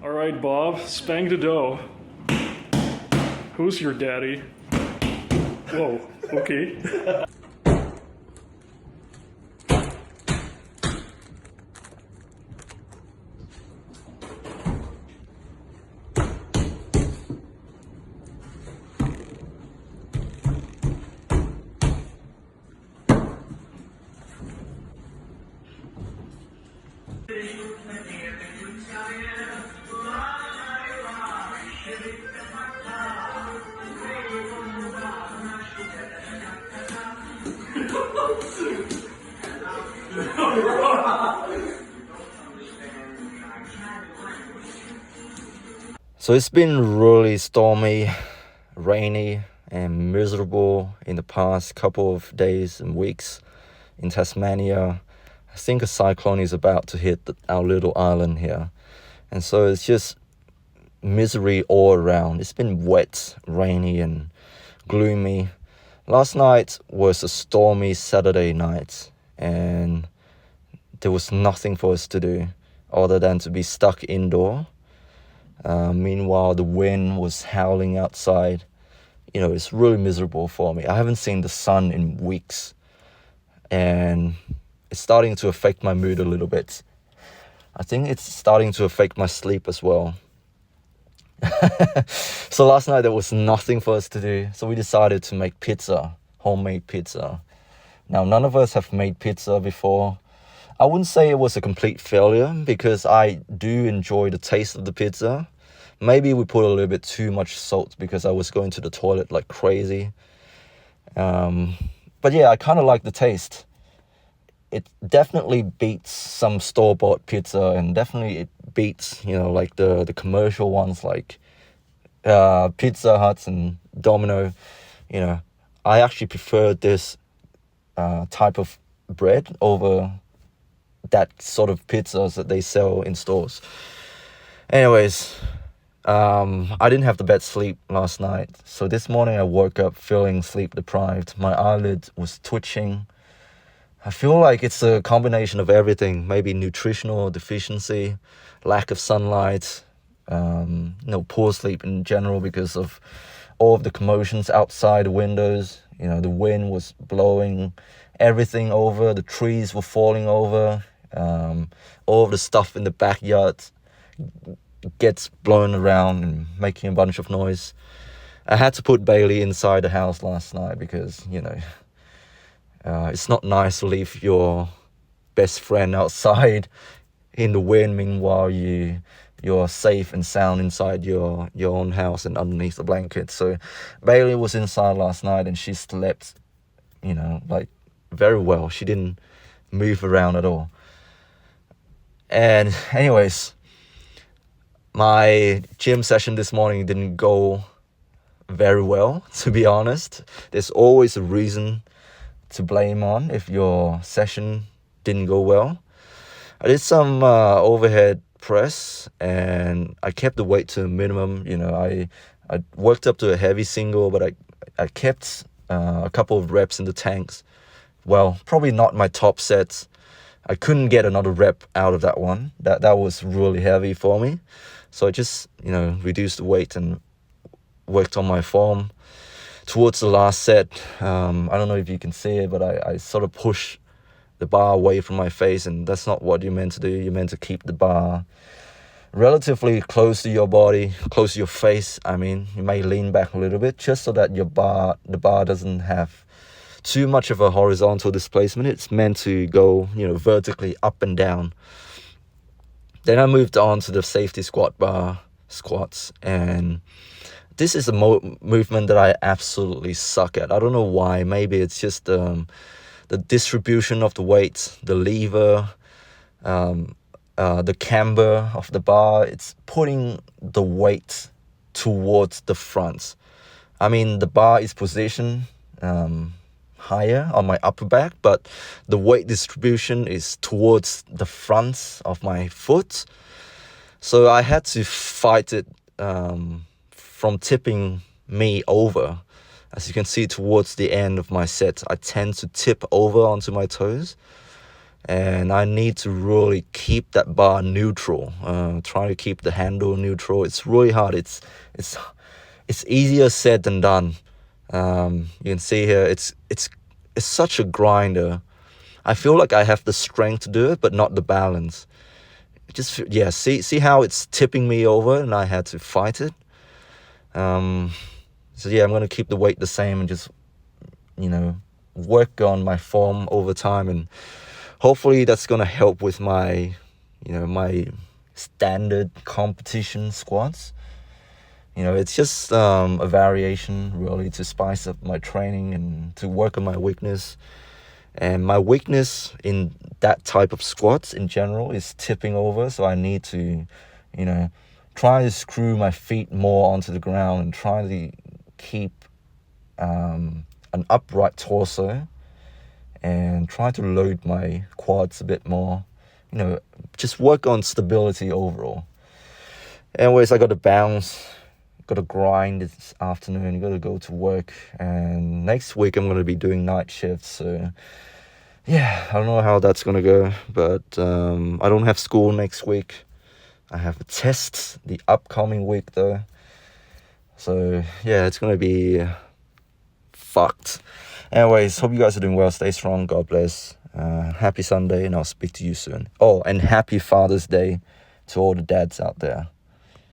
All right, Bob, spang the dough. Who's your daddy? Whoa, okay. So it's been really stormy, rainy, and miserable in the past couple of days and weeks in Tasmania. I think a cyclone is about to hit our little island here. And so it's just misery all around. It's been wet, rainy, and gloomy. Last night was a stormy Saturday night, and there was nothing for us to do other than to be stuck indoor. Meanwhile, the wind was howling outside. It's really miserable for me. I haven't seen the sun in weeks, and it's starting to affect my mood a little bit. I think it's starting to affect my sleep as well. So last night there was nothing for us to do, so we decided to make pizza, homemade pizza. Now, none of us have made pizza before. I wouldn't say it was a complete failure because I do enjoy the taste of the pizza. Maybe we put a little bit too much salt because I was going to the toilet like crazy. But yeah, I kind of like the taste. It definitely beats some store-bought pizza, and definitely it beats, like the commercial ones like Pizza Hut and Domino. I actually prefer this type of bread over that sort of pizzas that they sell in stores. Anyways, I didn't have the best sleep last night, so this morning I woke up feeling sleep deprived. My eyelid was twitching. I feel like it's a combination of everything, maybe nutritional deficiency, lack of sunlight, poor sleep in general because of all of the commotions outside the windows. The wind was blowing everything over, the trees were falling over, all of the stuff in the backyard gets blown around and making a bunch of noise. I had to put Bailey inside the house last night because, it's not nice to leave your best friend outside in the wind. Meanwhile, you're safe and sound inside your own house and underneath the blanket. So Bailey was inside last night and she slept, like very well. She didn't move around at all. And anyways, my gym session this morning didn't go very well, to be honest. There's always a reason to blame on if your session didn't go well. I did some overhead press and I kept the weight to a minimum. I worked up to a heavy single, but I kept a couple of reps in the tanks. Well, probably not my top sets. I couldn't get another rep out of that one. That was really heavy for me. So I just, reduced the weight and worked on my form. Towards the last set, I don't know if you can see it, but I sort of push the bar away from my face, and that's not what you're meant to do. You're meant to keep the bar relatively close to your body, close to your face. You may lean back a little bit just so that the bar doesn't have too much of a horizontal displacement. It's meant to go, vertically up and down. Then I moved on to the safety squat bar squats, and this is a movement that I absolutely suck at. I don't know why. Maybe it's just the distribution of the weight, the lever, the camber of the bar. It's putting the weight towards the front. The bar is positioned higher on my upper back, but the weight distribution is towards the front of my foot. So I had to fight it from tipping me over. As you can see towards the end of my set, I tend to tip over onto my toes. and I need to really keep that bar neutral. Try to keep the handle neutral. It's really hard. It's easier said than done. You can see here, it's such a grinder. I feel like I have the strength to do it, but not the balance. Just, yeah, see how it's tipping me over and I had to fight it. So yeah, I'm gonna keep the weight the same and just, work on my form over time, and hopefully that's gonna help with my, my standard competition squats. It's just a variation really to spice up my training and to work on my weakness. And my weakness in that type of squats in general is tipping over. So I need to, try to screw my feet more onto the ground and try to keep an upright torso and try to load my quads a bit more. Just work on stability overall. Anyways, I got to bounce. Got to grind this afternoon, got to go to work, and next week I'm going to be doing night shifts, so yeah, I don't know how that's going to go, but I don't have school next week. I have a test the upcoming week though, so yeah, it's going to be fucked. Anyways, hope you guys are doing well. Stay strong. God bless. Happy Sunday, and I'll speak to you soon. Oh, and happy Father's Day to all the dads out there.